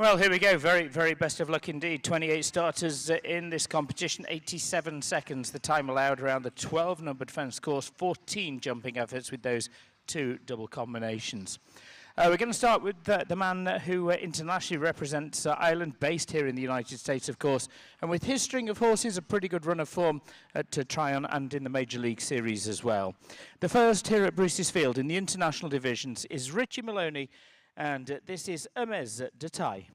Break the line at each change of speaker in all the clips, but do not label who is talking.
Well, here we go. Very, very best of luck indeed. 28 starters in this competition, 87 seconds. The time allowed around the 12 numbered fence course, 14 jumping efforts with those two double combinations. We're going to start with the man who internationally represents Ireland, based here in the United States, of course, and with his string of horses, a pretty good run of form to Tryon and in the Major League Series as well. The first here at Bruce's Field in the international divisions is Richie Maloney, and this is Hermes de Taille.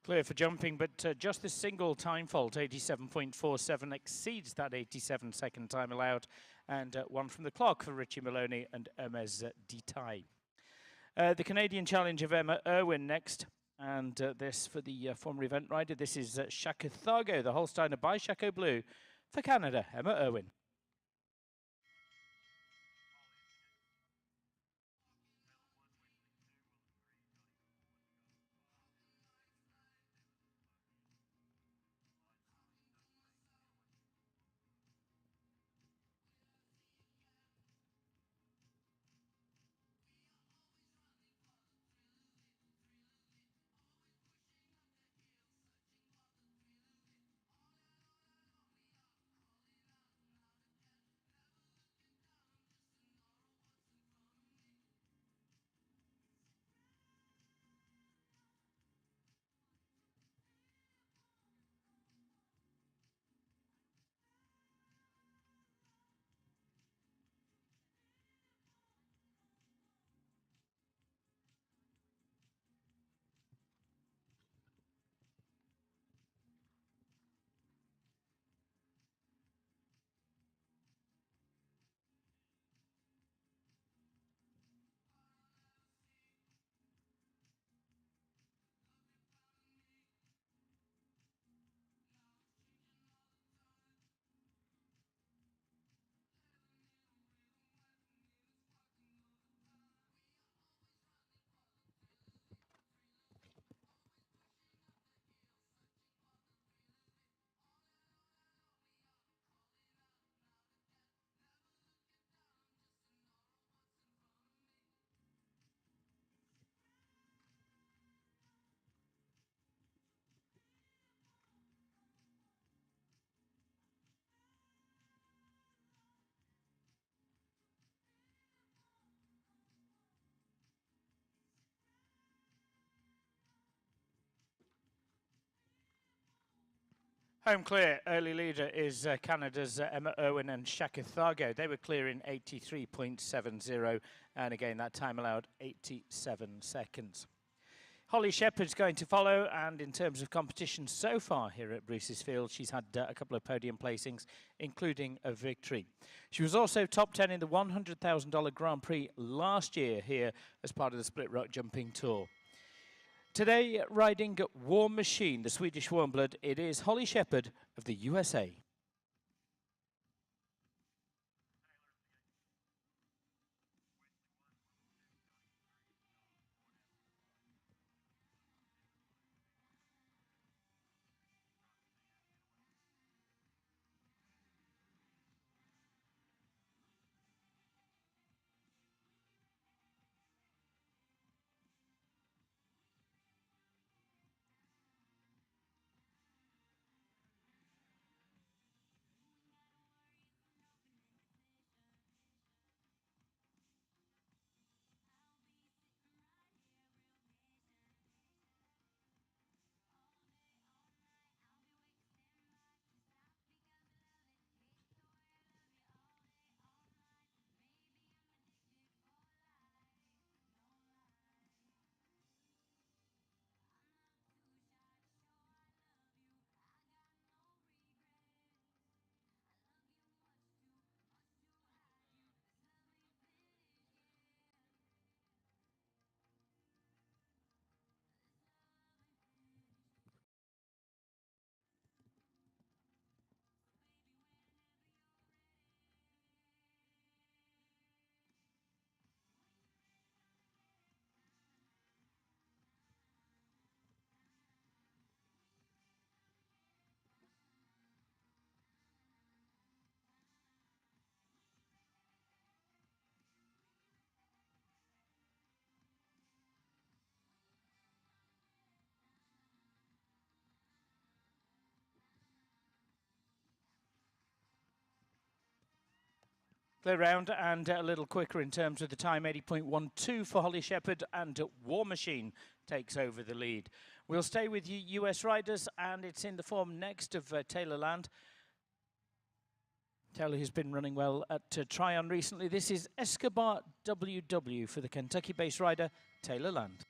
Clear for jumping, but just this single time fault, 87.47, exceeds that 87-second time allowed, and one from the clock for Richie Maloney and Hermes de Taille. The Canadian Challenge of Emma Irwin next, and this for the former event rider. This is Shakathago, the Holsteiner by Chaco Blue for Canada, Emma Irwin. Home clear. Early leader is Canada's Emma Irwin and Shaka Thargo. They were clear in 83.70, and again that time allowed 87 seconds. Holly Shepherd's going to follow, and in terms of competition so far here at Bruce's Field, she's had a couple of podium placings, including a victory. She was also top 10 in the $100,000 Grand Prix last year here as part of the Split Rock Jumping Tour. Today, riding War Machine, the Swedish Warmblood, it is Holly Shepherd of the USA. Clear round and a little quicker in terms of the time, 80.12 for Holly Shepherd, and War Machine takes over the lead. We'll stay with you US riders, and it's in the form next of Taylor Land. Taylor, who's been running well at Tryon recently. This is Escobar WW for the Kentucky-based rider Taylor Land.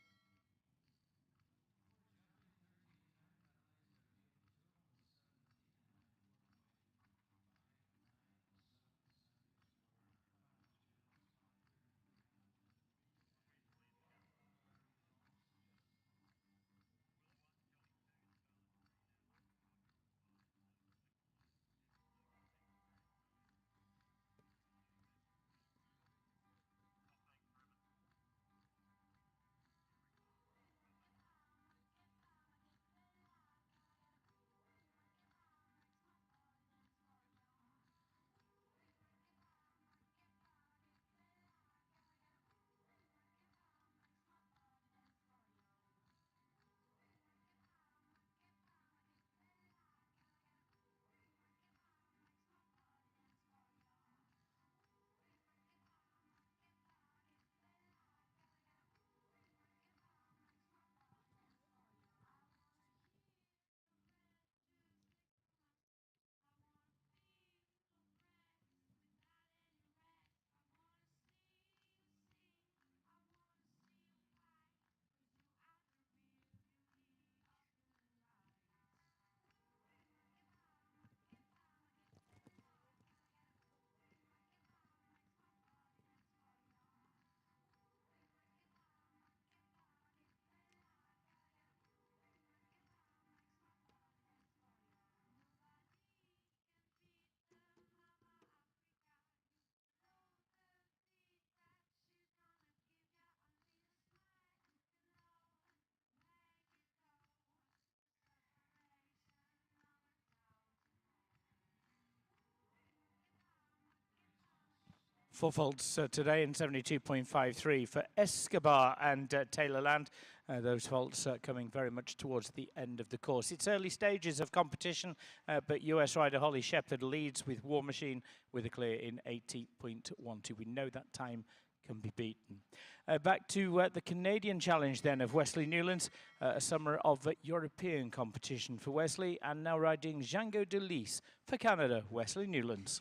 Four faults today in 72.53 for Escobar and Taylor Land. Those faults coming very much towards the end of the course. It's early stages of competition, but US rider Holly Shepherd leads with War Machine with a clear in 80.12. We know that time can be beaten. Back to the Canadian challenge then of Wesley Newlands, a summer of European competition for Wesley, and now riding Django Delise for Canada, Wesley Newlands.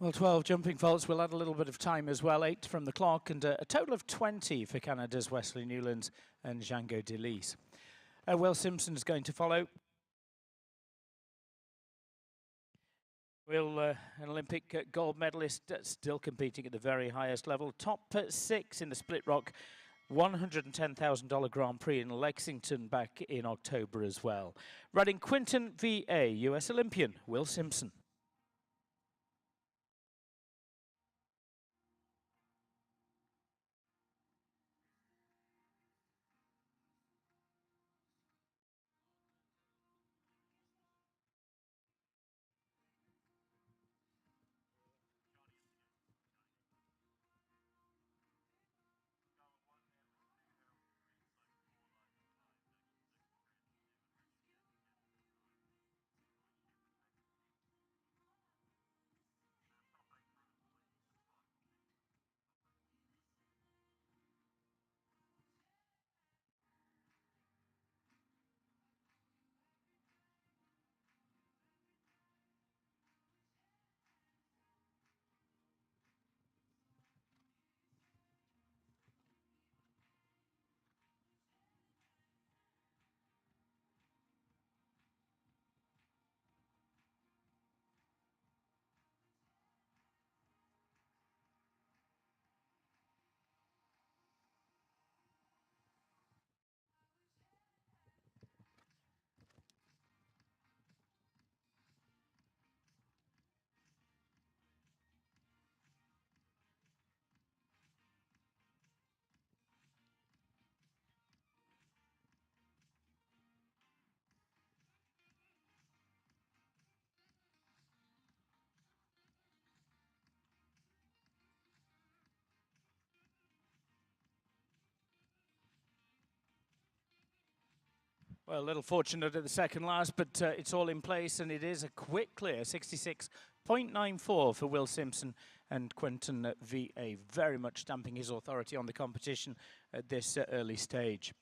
Well, 12 jumping faults will add a little bit of time as well, 8 from the clock, and a total of 20 for Canada's Wesley Newlands and Django Delise. Will Simpson is going to follow. Will, an Olympic gold medalist, still competing at the very highest level. Top 6 in the Split Rock $110,000 Grand Prix in Lexington back in October as well. Riding Quinton VA, US Olympian, Will Simpson. Well, a little fortunate at the second last, but it's all in place, and it is a quick clear, 66.94 for Will Simpson and Quinton VA, very much stamping his authority on the competition at this early stage.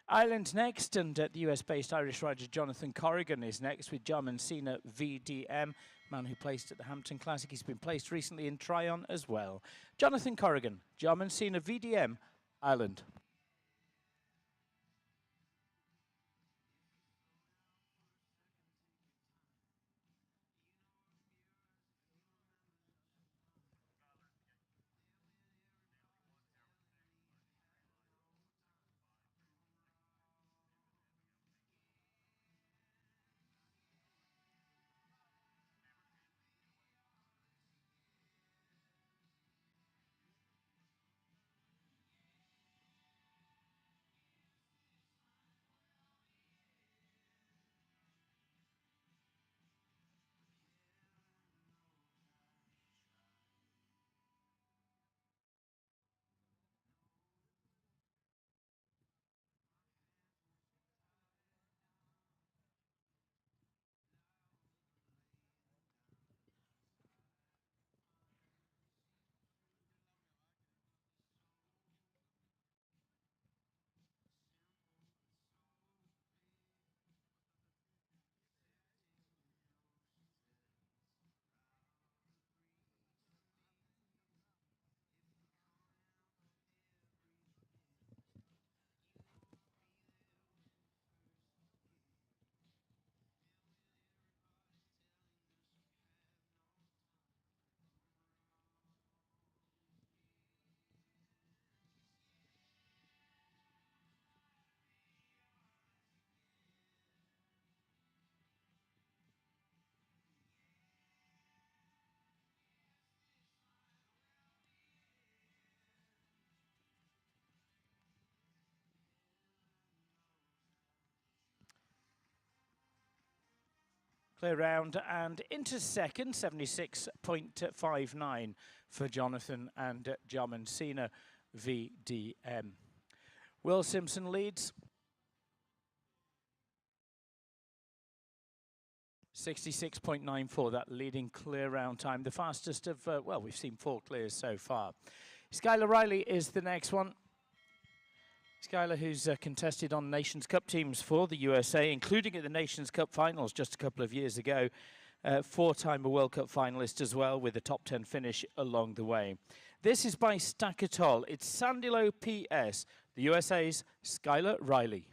Ireland next, and the US-based Irish rider Jonathan Corrigan is next with Jarman Cena VDM, man who placed at the Hampton Classic. He's been placed recently in Tryon as well. Jonathan Corrigan, Jarman Cena VDM, Ireland. Clear round and into second, 76.59 for Jonathan and Jarman Cena VDM. Will Simpson leads. 66.94, that leading clear round time. The fastest of, well, we've seen 4 clears so far. Skylar Riley is the next one. Skylar, who's contested on Nations Cup teams for the USA, including at the Nations Cup finals just a couple of years ago. 4-time World Cup finalist as well, with a top 10 finish along the way. This is by Stackatol. It's Sandilo PS, the USA's Skylar Riley.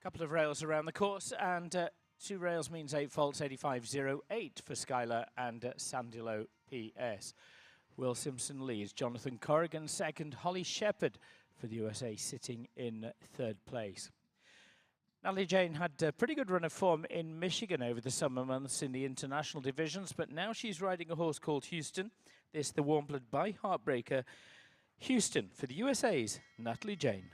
Couple of rails around the course, and 2 rails means 8 faults, 85.08 for Skylar and Sandilo PS. Will Simpson leads. Jonathan Corrigan second. Holly Shepherd for the USA sitting in 3rd place. Natalie Jane had a pretty good run of form in Michigan over the summer months in the international divisions, but now she's riding a horse called Houston. This the Warmblood by Heartbreaker. Houston for the USA's Natalie Jane.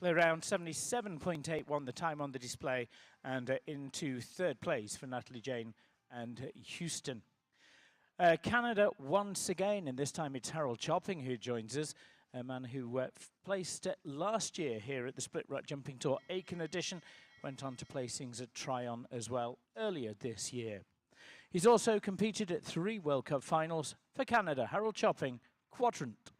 Around 77.81 the time on the display, and into 3rd place for Natalie Jane and Houston. Canada once again, and this time it's Harold Chopping who joins us, a man who placed last year here at the Split Rut Jumping Tour Aiken edition, went on to placings at Tryon as well earlier this year. He's also competed at 3 World Cup finals for Canada. Harold Chopping, quadrant.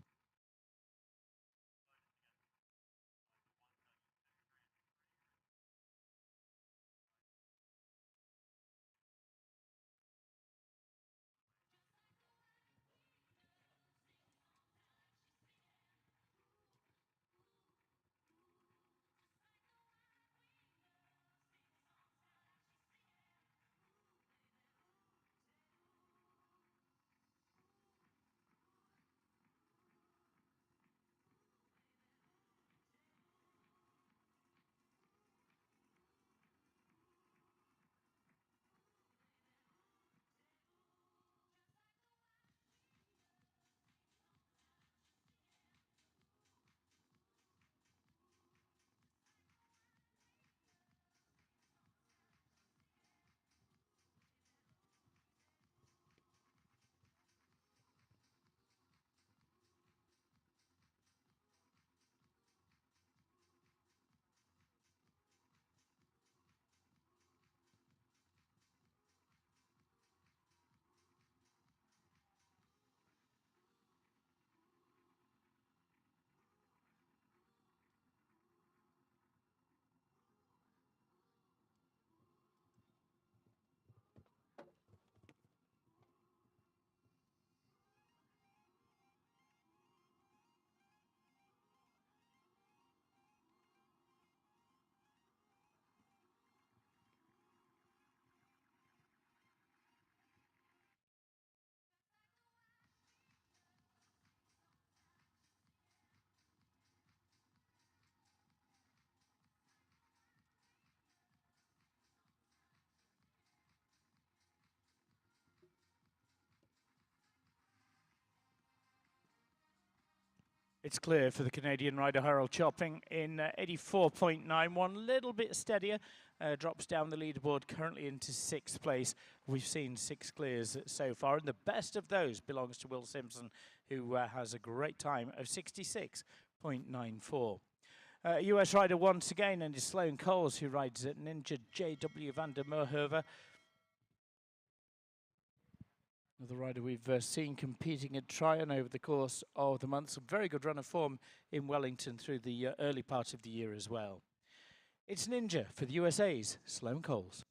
It's clear for the Canadian rider Harold Chopping in 84.91, little bit steadier, drops down the leaderboard currently into 6th place. We've seen 6 clears so far, and the best of those belongs to Will Simpson, who has a great time of 66.94. US rider once again, and is Sloane Coles, who rides at Ninja JW van der Merwe. Another rider we've seen competing at Tryon over the course of the months. A very good run of form in Wellington through the early part of the year as well. It's Ninja for the USA's Sloane Coles.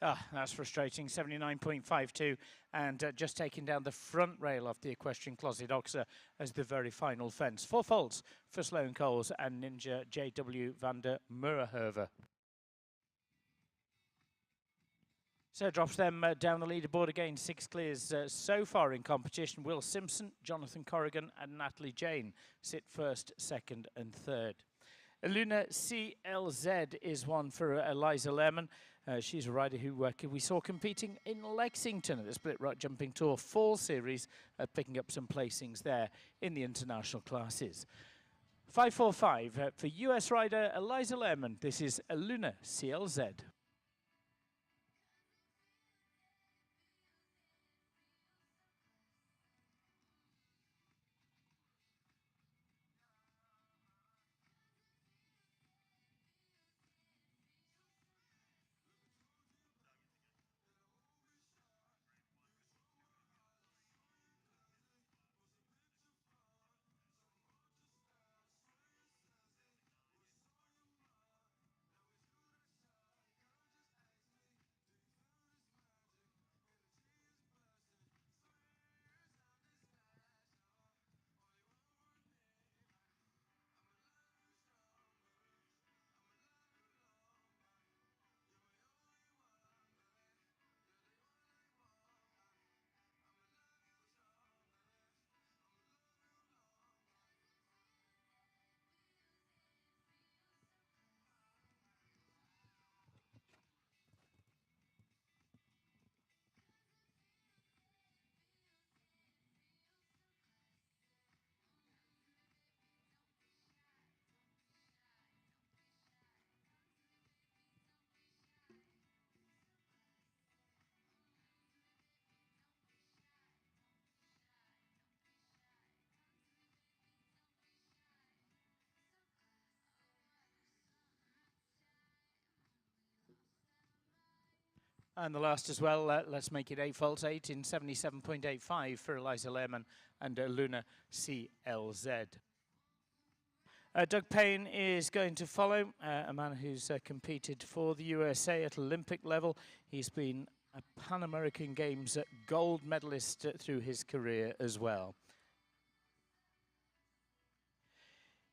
That's frustrating. 79.52, and just taking down the front rail of the equestrian closet oxer as the very final fence. 4 faults for Sloane Coles and Ninja JW van der Merwe. So drops them down the leaderboard again. 6 clears so far in competition. Will Simpson, Jonathan Corrigan and Natalie Jane sit 1st, 2nd and 3rd. Luna CLZ is one for Eliza Lehrman. She's a rider who we saw competing in Lexington at the Split Rock Jumping Tour Fall Series, picking up some placings there in the international classes. 5:45 for US rider Eliza Lehrman. This is Luna CLZ. And the last as well, let's make it 8 faults, 8 in 77.85 for Eliza Lehrman and Luna CLZ. Doug Payne is going to follow, a man who's competed for the USA at Olympic level. He's been a Pan American Games gold medalist through his career as well.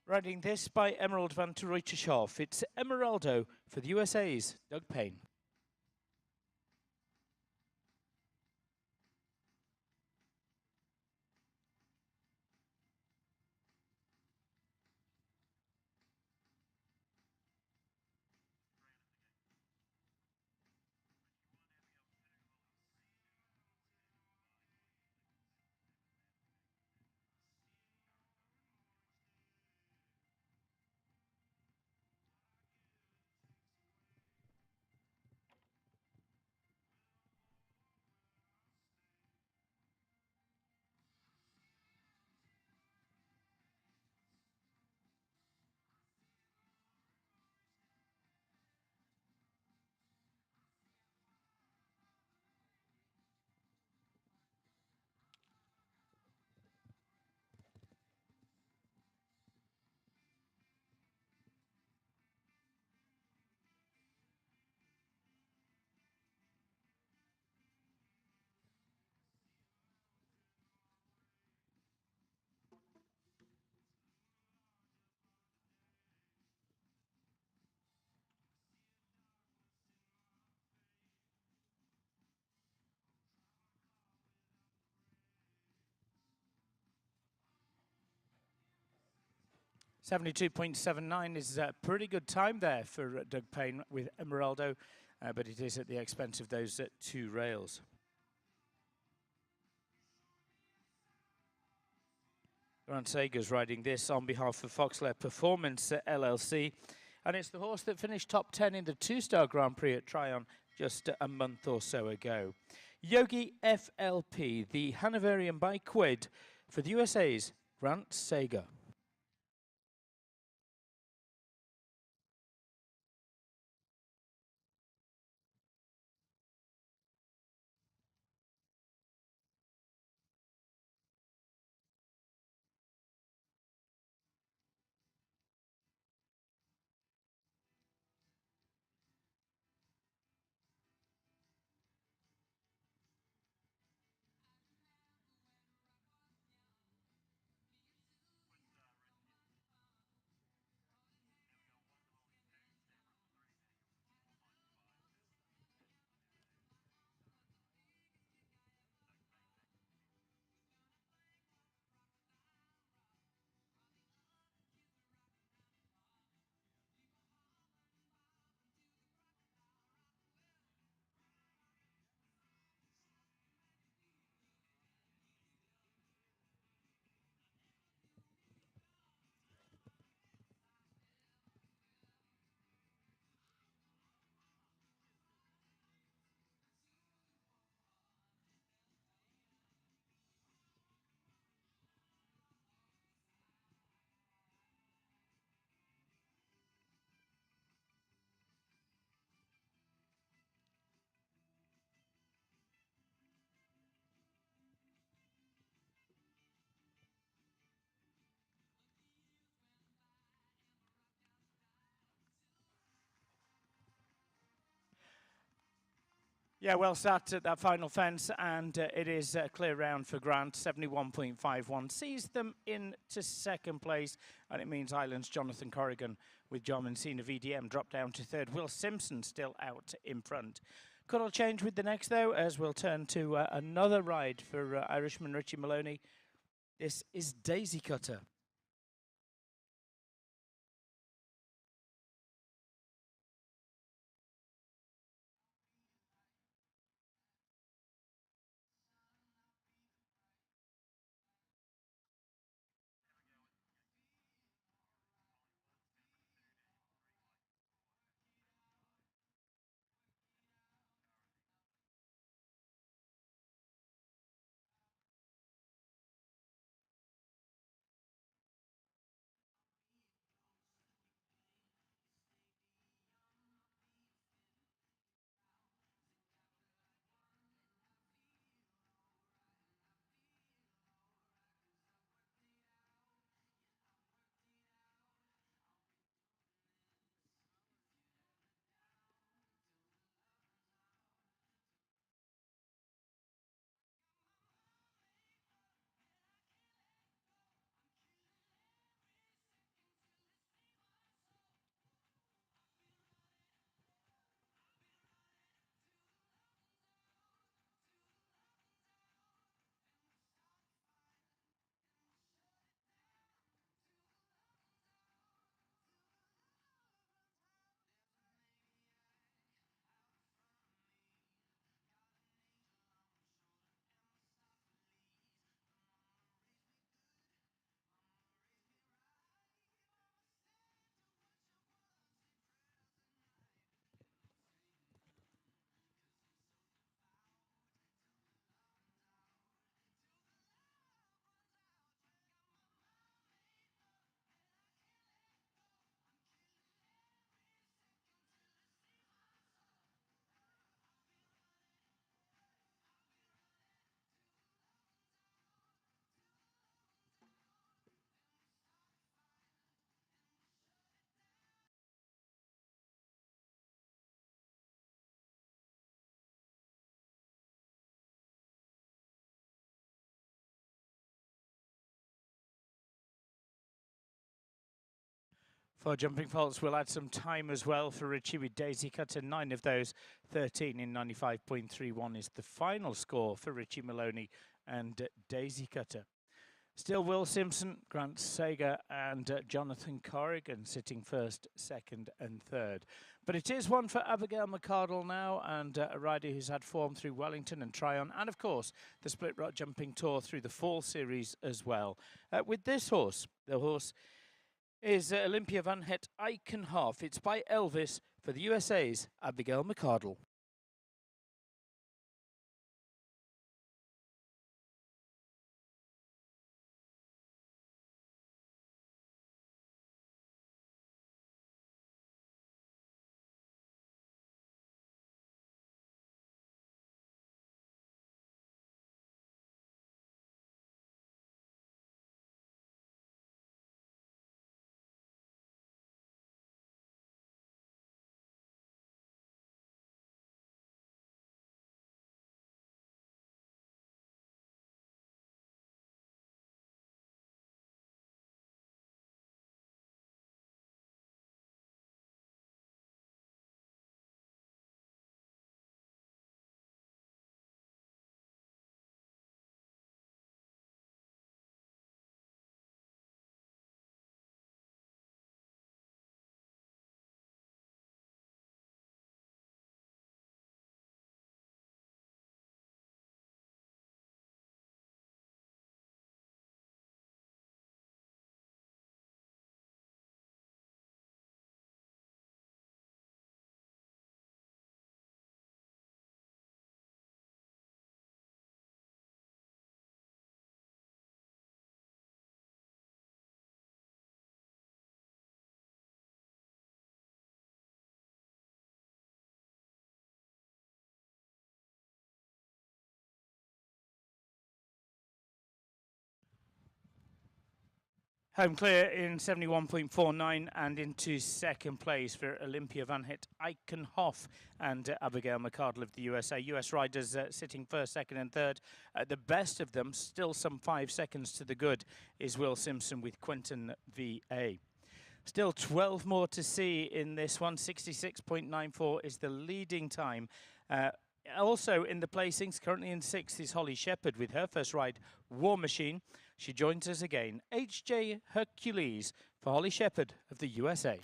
Riding this by Emerald van Teruytjeshoff, it's Emeraldo for the USA's Doug Payne. 72.79 is a pretty good time there for Doug Payne with Emeraldo, but it is at the expense of those two rails. Grant Sager's riding this on behalf of Foxlair Performance LLC, and it's the horse that finished top 10 in the two-star Grand Prix at Tryon just a month or so ago. Yogi FLP, the Hanoverian by Quid for the USA's Grant Sager. Yeah, well sat at that final fence, and it is a clear round for Grant. 71.51 sees them into second place, and it means Ireland's Jonathan Corrigan with John Mancina VDM drop down to third. Will Simpson still out in front. Could all change with the next, though, as we'll turn to another ride for Irishman Richie Maloney. This is Daisy Cutter. For jumping faults, we'll add some time as well for Richie with Daisy Cutter. 9 of those, 13 in 95.31 is the final score for Richie Maloney and Daisy Cutter. Still Will Simpson, Grant Sager and Jonathan Corrigan sitting first, second and third. But it is one for Abigail McCardle now, and a rider who's had form through Wellington and Tryon, and of course the Split Rock Jumping Tour through the Fall Series as well. With this horse, the horse is Olympia Van Het Eikenhoff. It's by Elvis for the USA's Abigail McCardle. Home clear in 71.49 and into second place for Olympia Van Het Eikenhoff and Abigail McCardle of the USA. US riders sitting first, second and third. The best of them, still some 5 seconds to the good, is Will Simpson with Quentin VA. Still 12 more to see in this one. 66.94 is the leading time. Also in the placings, currently in 6th is Holly Shepherd with her first ride, War Machine. She joins us again. HJ Hercules for Holly Shepherd of the USA.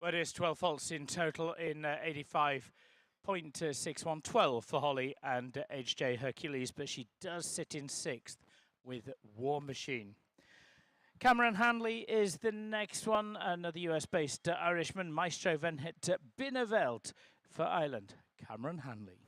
But it's 12 faults in total in 85.61, 12 for Holly and HJ Hercules, but she does sit in 6th with War Machine. Cameron Hanley is the next one, another US-based Irishman, Maestro van het Binnenveld for Ireland. Cameron Hanley.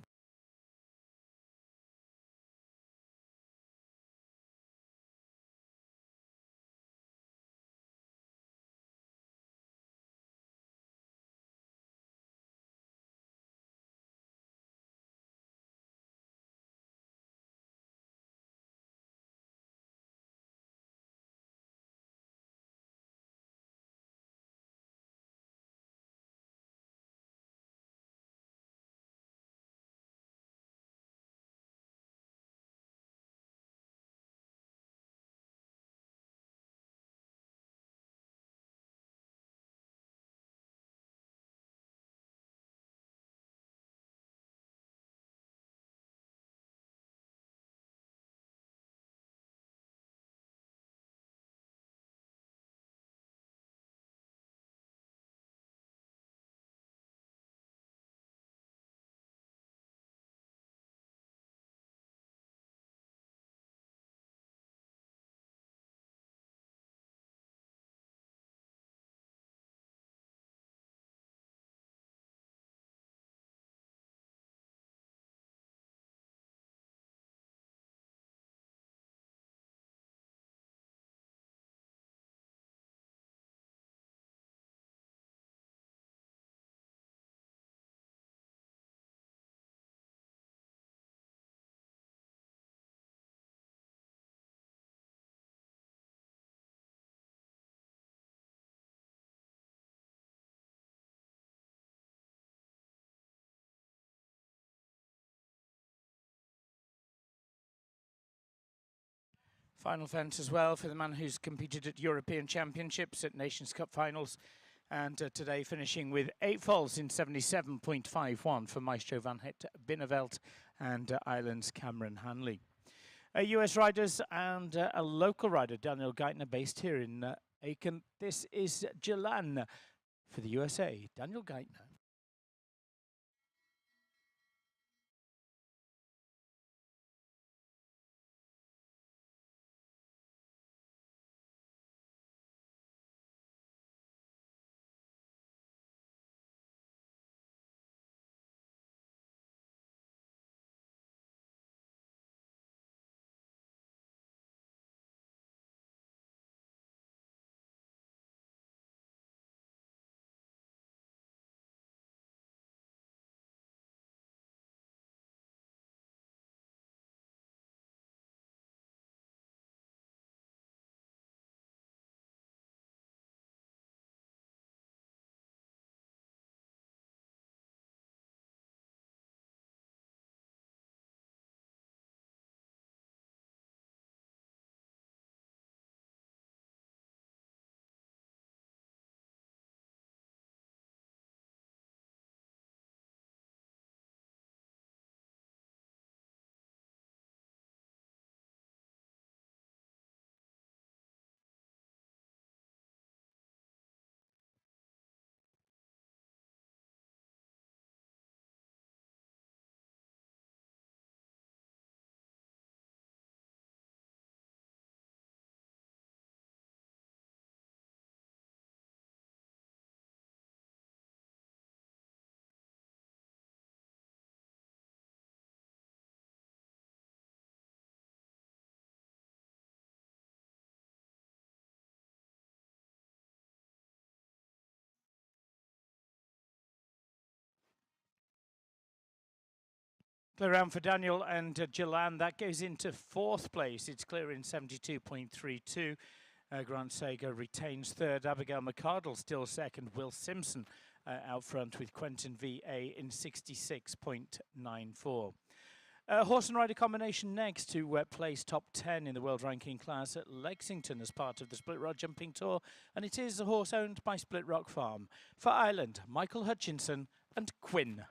Final fence as well for the man who's competed at European Championships, at Nations Cup finals, and today finishing with 8 falls in 77.51 for Maestro van het Binnenveld and Ireland's Cameron Hanley. US riders and a local rider, Daniel Geithner, based here in Aiken. This is Jalan for the USA. Daniel Geithner. Clear round for Daniel and Jalan. That goes into 4th place. It's clear in 72.32. Grant Sager retains 3rd. Abigail McCardle still 2nd. Will Simpson out front with Quentin VA in 66.94. Horse and rider combination next to place top 10 in the world ranking class at Lexington as part of the Split Rock Jumping Tour. And it is a horse owned by Split Rock Farm. For Ireland, Michael Hutchinson and Quinn.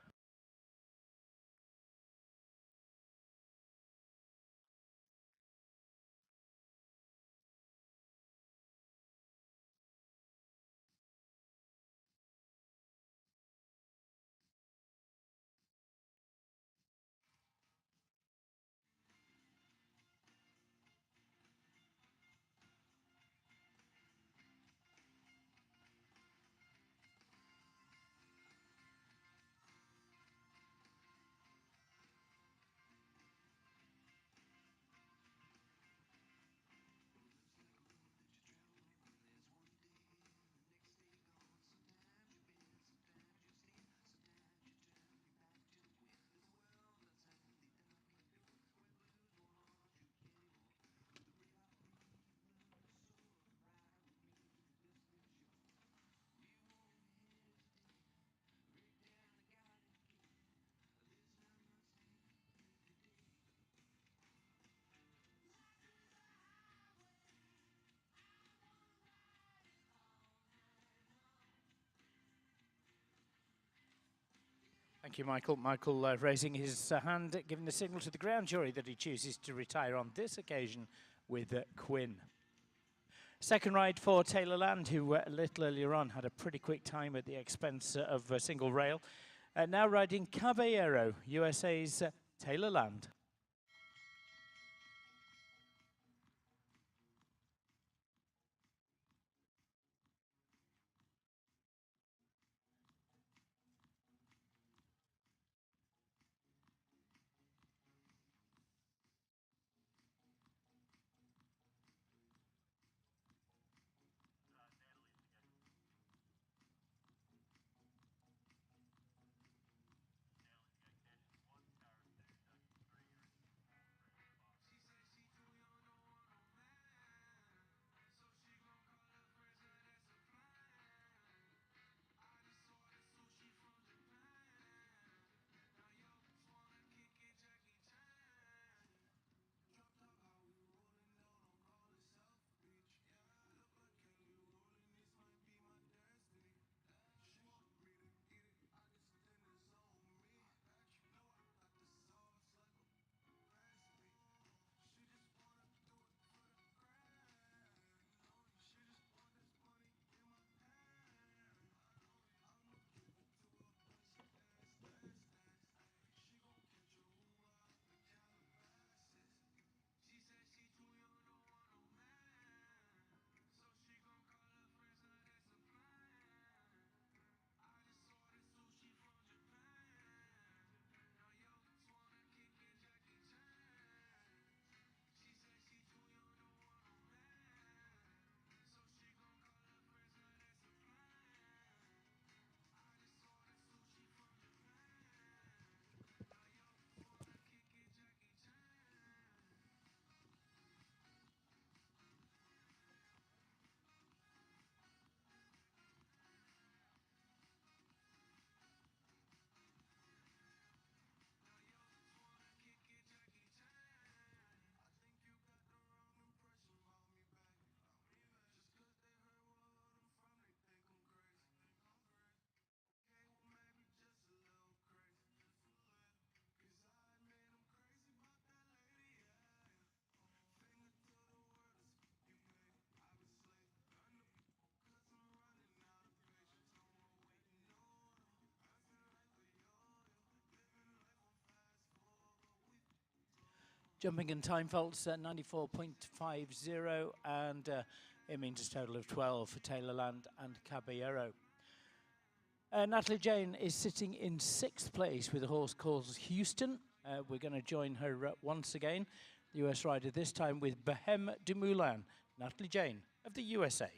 Thank you, Michael. Michael raising his hand, giving the signal to the ground jury that he chooses to retire on this occasion with Quinn. Second ride for Taylor Land, who a little earlier on had a pretty quick time at the expense of a single rail. Now riding Caballero, USA's Taylor Land. Jumping and time faults at 94.50, and it means a total of 12 for Taylor Land and Caballero. Natalie Jane is sitting in 6th place with a horse called Houston. We're going to join her once again, the US rider, this time with Bohème du Moulin, Natalie Jane of the USA.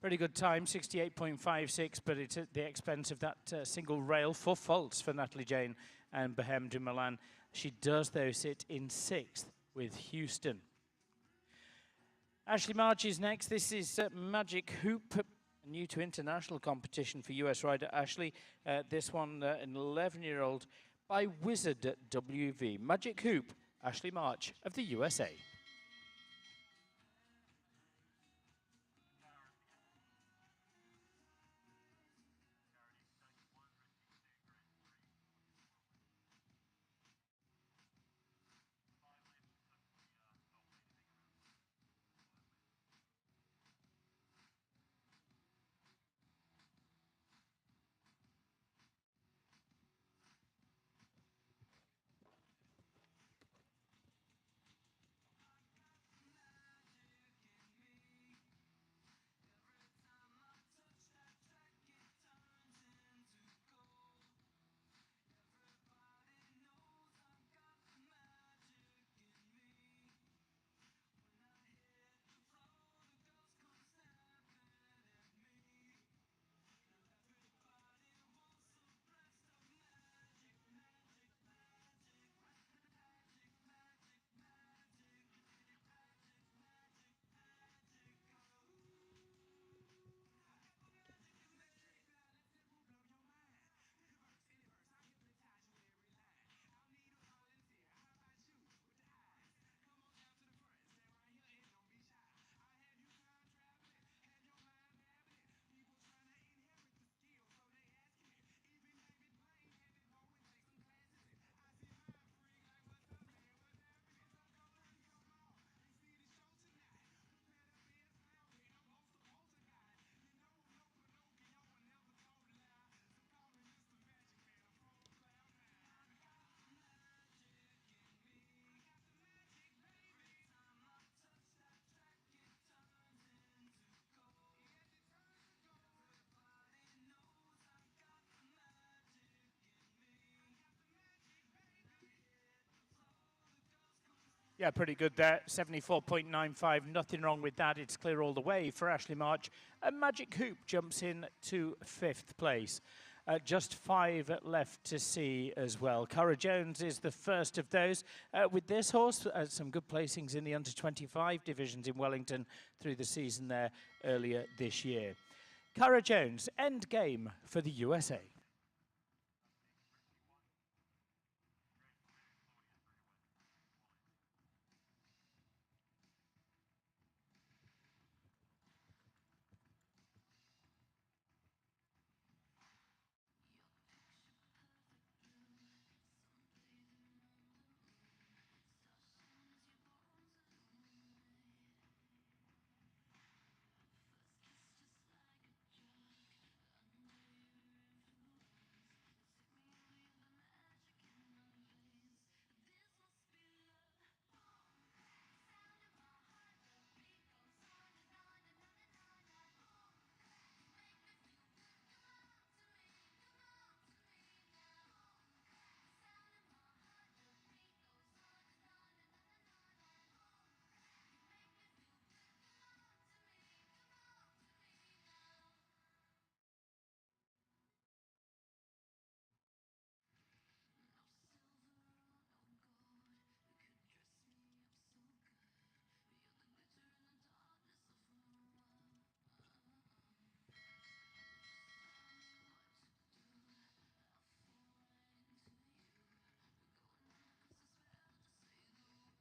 Pretty good time, 68.56, but it's at the expense of that single rail. 4 faults for Natalie Jane and Behem du Milan. She does, though, sit in 6th with Houston. Ashley March is next. This is Magic Hoop, new to international competition for US rider Ashley. This one, an 11-year-old by Wizard WV. Magic Hoop, Ashley March of the USA. Yeah, pretty good there. 74.95, nothing wrong with that. It's clear all the way for Ashley March. And Magic Hoop jumps in to 5th place. Just 5 left to see as well. Cara Jones is the first of those. With this horse, some good placings in the under-25 divisions in Wellington through the season there earlier this year. Cara Jones, end game for the USA.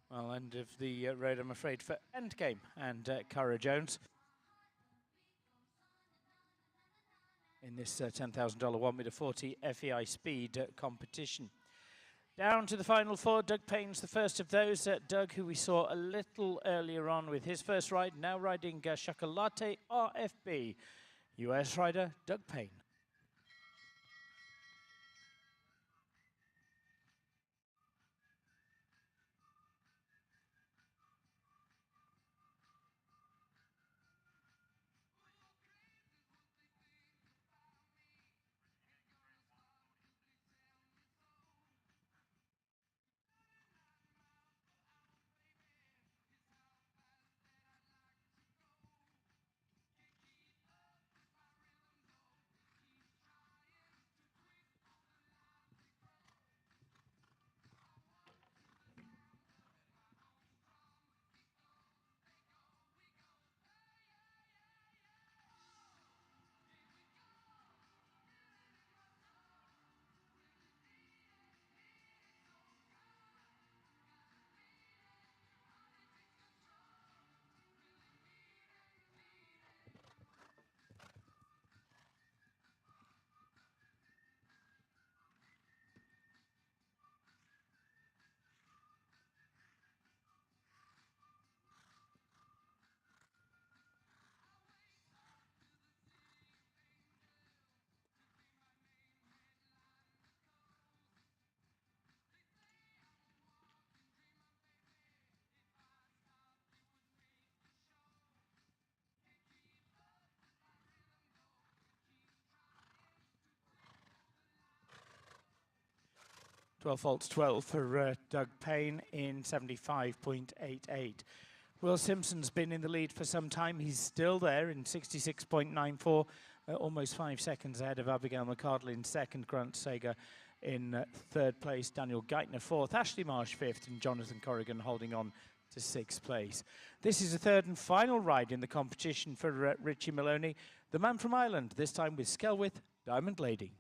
Well, end of the road, I'm afraid, for Endgame and Cara Jones. In this $10,000 1 meter 40 FEI Speed competition. Down to the final 4, Doug Payne's the first of those. Doug, who we saw a little earlier on with his first ride, now riding Chocolate RFB. US rider, Doug Payne. 12 faults 12 for Doug Payne in 75.88. Will Simpson's been in the lead for some time. He's still there in 66.94, almost 5 seconds ahead of Abigail McArdle in second, Grant Sager in third place, Daniel Geithner fourth, Ashley Marsh fifth, and Jonathan Corrigan holding on to sixth place. This is the third and final ride in the competition for Richie Maloney, the man from Ireland, this time with Skelwith Diamond Lady.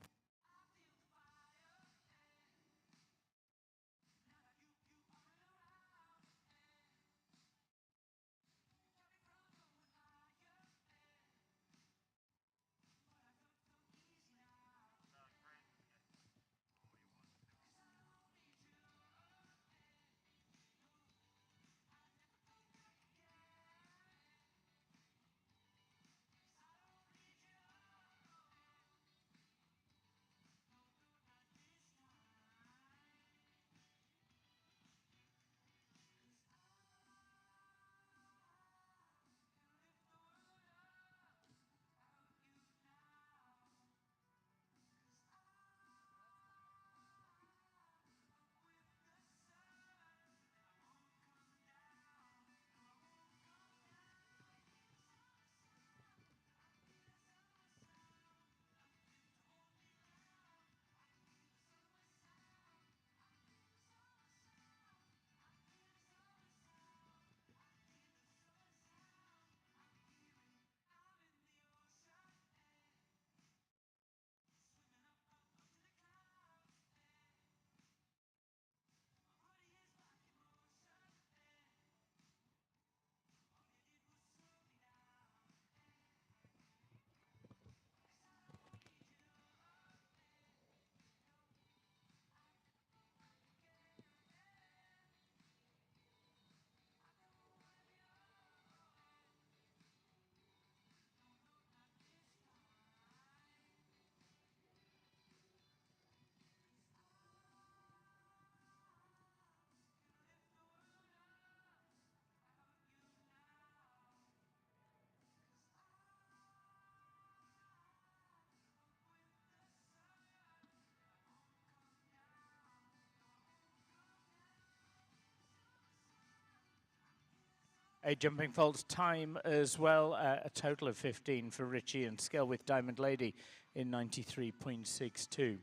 A jumping faults time as well, a total of 15 for Richie and Skelwith Diamond Lady in 93.62.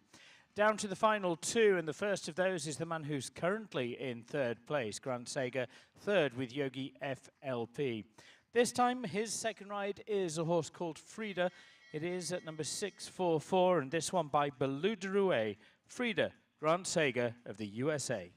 Down to the final two, and the first of those is the man who's currently in third place, Grant Sager, third with Yogi FLP. This time, his second ride is a horse called Frida. It is at number 644, and this one by Baloo de Rouet. Frida, Grant Sager of the USA.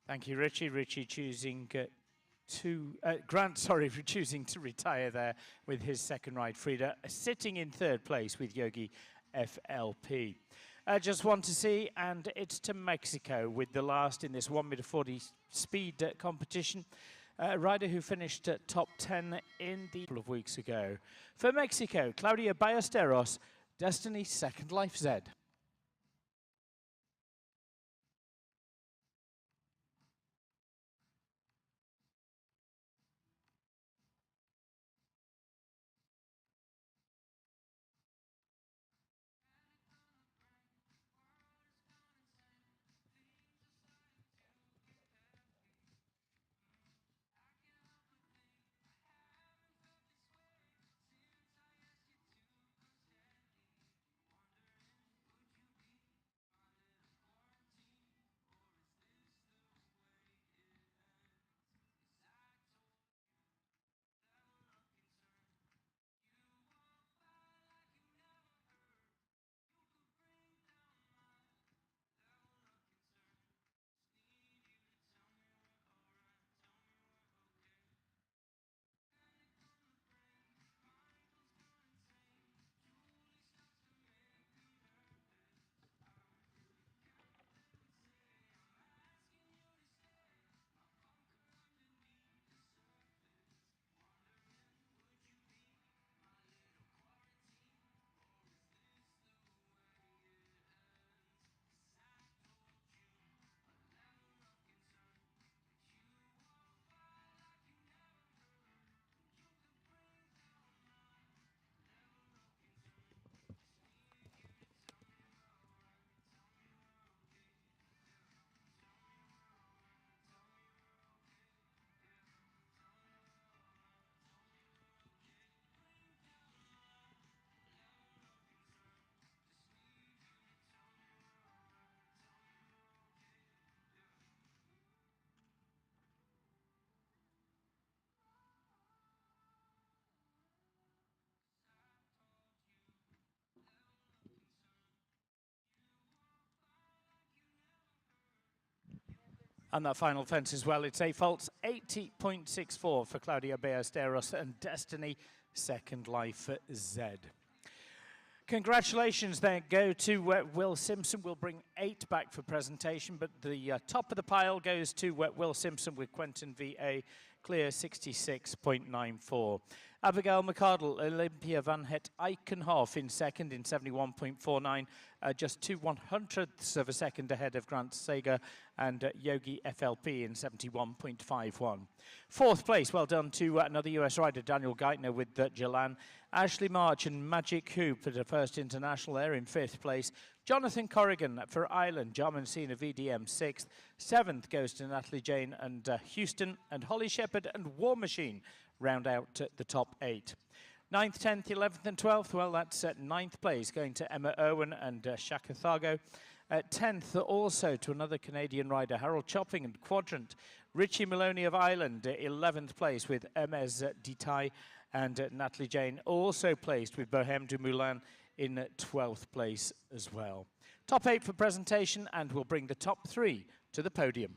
Thank you, Richie. Richie choosing Grant, sorry, for choosing to retire there with his second ride. Frida sitting in third place with Yogi FLP. Just want to see, and it's to Mexico with the last in this 1:40 speed competition. A rider who finished top 10 in the couple of weeks ago. For Mexico, Claudia Ballesteros, Destiny Second Life Z. And that final fence as well, it's a faults 80.64 for Claudia Ballesteros and Destiny Second Life Z. Congratulations then go to Will Simpson. We'll bring 8 back for presentation, but the top of the pile goes to Will Simpson with Quentin VA, clear 66.94. Abigail McArdle, Olympia Van Het Eikenhoff in second in 71.49, just 2/100ths of a second ahead of Grant Sager and Yogi FLP in 71.51. Fourth place, well done to another US rider, Daniel Geithner with Jalan. Ashley March and Magic Hoop at the first international there in fifth place. Jonathan Corrigan for Ireland, Jarman Cena VDM sixth. Seventh goes to Natalie Jane and Houston, and Holly Shepherd and War Machine round out the top 8. 9th, 10th, 11th and 12th, well, that's at 9th place, going to Emma Irwin and Shaka Thargo. At 10th, also to another Canadian rider, Harold Chopping and Quadrant. Richie Maloney of Ireland, 11th place with Hermes Ditaille, and Natalie Jane also placed with Bohème du Moulin in 12th place as well. Top 8 for presentation, and we'll bring the top 3 to the podium.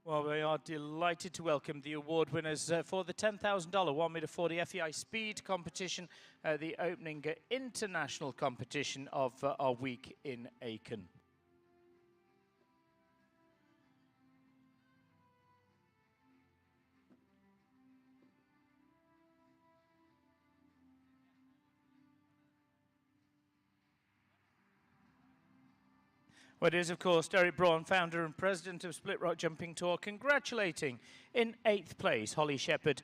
Well, we are delighted to welcome the award winners for the $10,000 1 meter 40 FEI Speed competition, the opening international competition of our week in Aiken. Well, it is, of course, Derek Braun, founder and president of Split Rock Jumping Tour, congratulating in 8th place Holly Shepherd,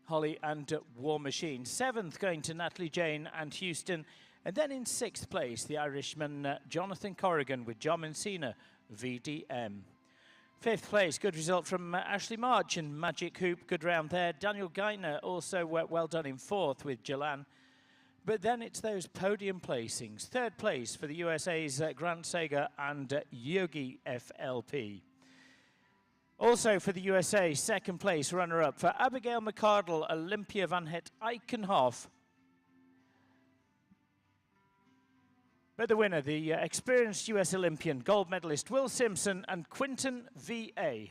Holly and War Machine. 7th going to Natalie Jane and Houston. And then in 6th place, the Irishman Jonathan Corrigan with Jarman Cena VDM. 5th place, good result from Ashley March and Magic Hoop, good round there. Daniel Geithner also well done in 4th with Jalan. But then it's those podium placings. 3rd place for the USA's Grant Sager and Yogi FLP. Also for the USA, 2nd place runner-up for Abigail McArdle, Olympia Van Het Eikenhoff. But the winner, the experienced US Olympian, gold medalist Will Simpson and Quentin VA.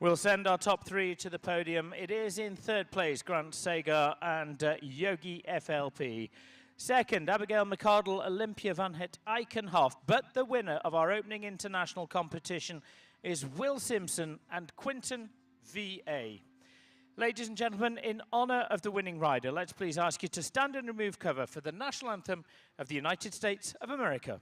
We'll send our top 3 to the podium. It is in 3rd place, Grant Sager and Yogi FLP. 2nd, Abigail McArdle, Olympia Van Het Eikenhoff. But the winner of our opening international competition is Will Simpson and Quentin VA. Ladies and gentlemen, in honor of the winning rider, let's please ask you to stand and remove cover for the national anthem of the United States of America.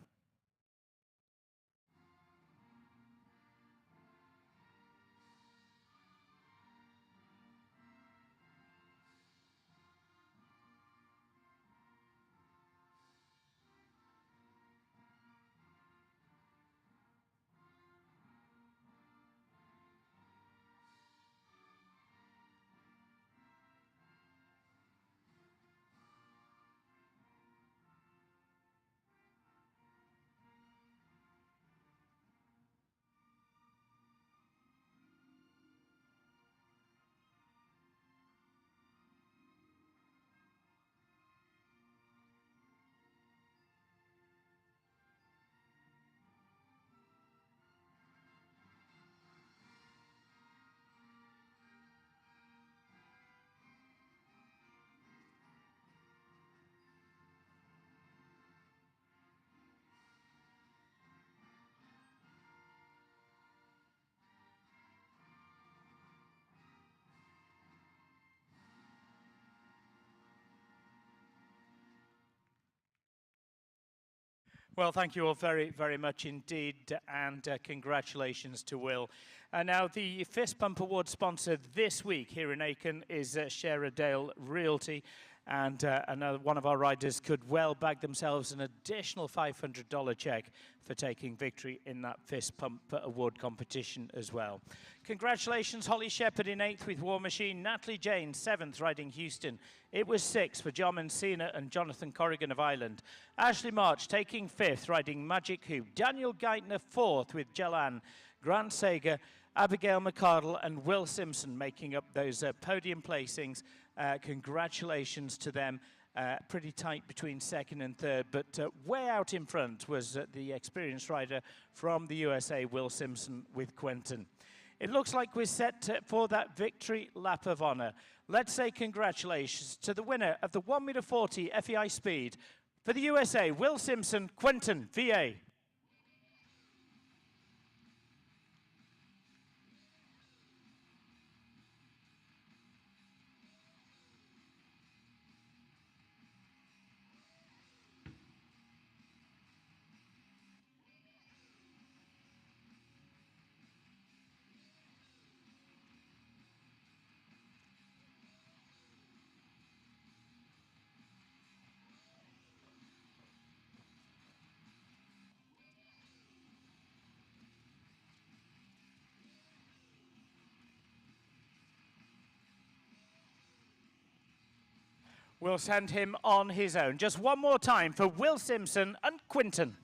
Well, thank you all very, very much indeed, and congratulations to Will. Now, the Fist Pump Award sponsor this week here in Aiken is Sherrodale Realty, and another one of our riders could well bag themselves an additional $500 check for taking victory in that Fist Pump Award competition as well. Congratulations, Holly Shepherd in 8th with War Machine, Natalie Jane 7th riding Houston. It was 6th for John Mancina and Jonathan Corrigan of Ireland. Ashley March taking 5th riding Magic Hoop. Daniel Geithner 4th with Jalan. Grant Sager, Abigail McCardle and Will Simpson making up those podium placings. Congratulations to them. Pretty tight between 2nd and 3rd, but way out in front was the experienced rider from the USA, Will Simpson with Quentin. It looks like we're set for that victory lap of honour. Let's say congratulations to the winner of the 1m40 FEI Speed for the USA, Will Simpson, Quentin, VA. We'll send him on his own. Just one more time for Will Simpson and Quinton.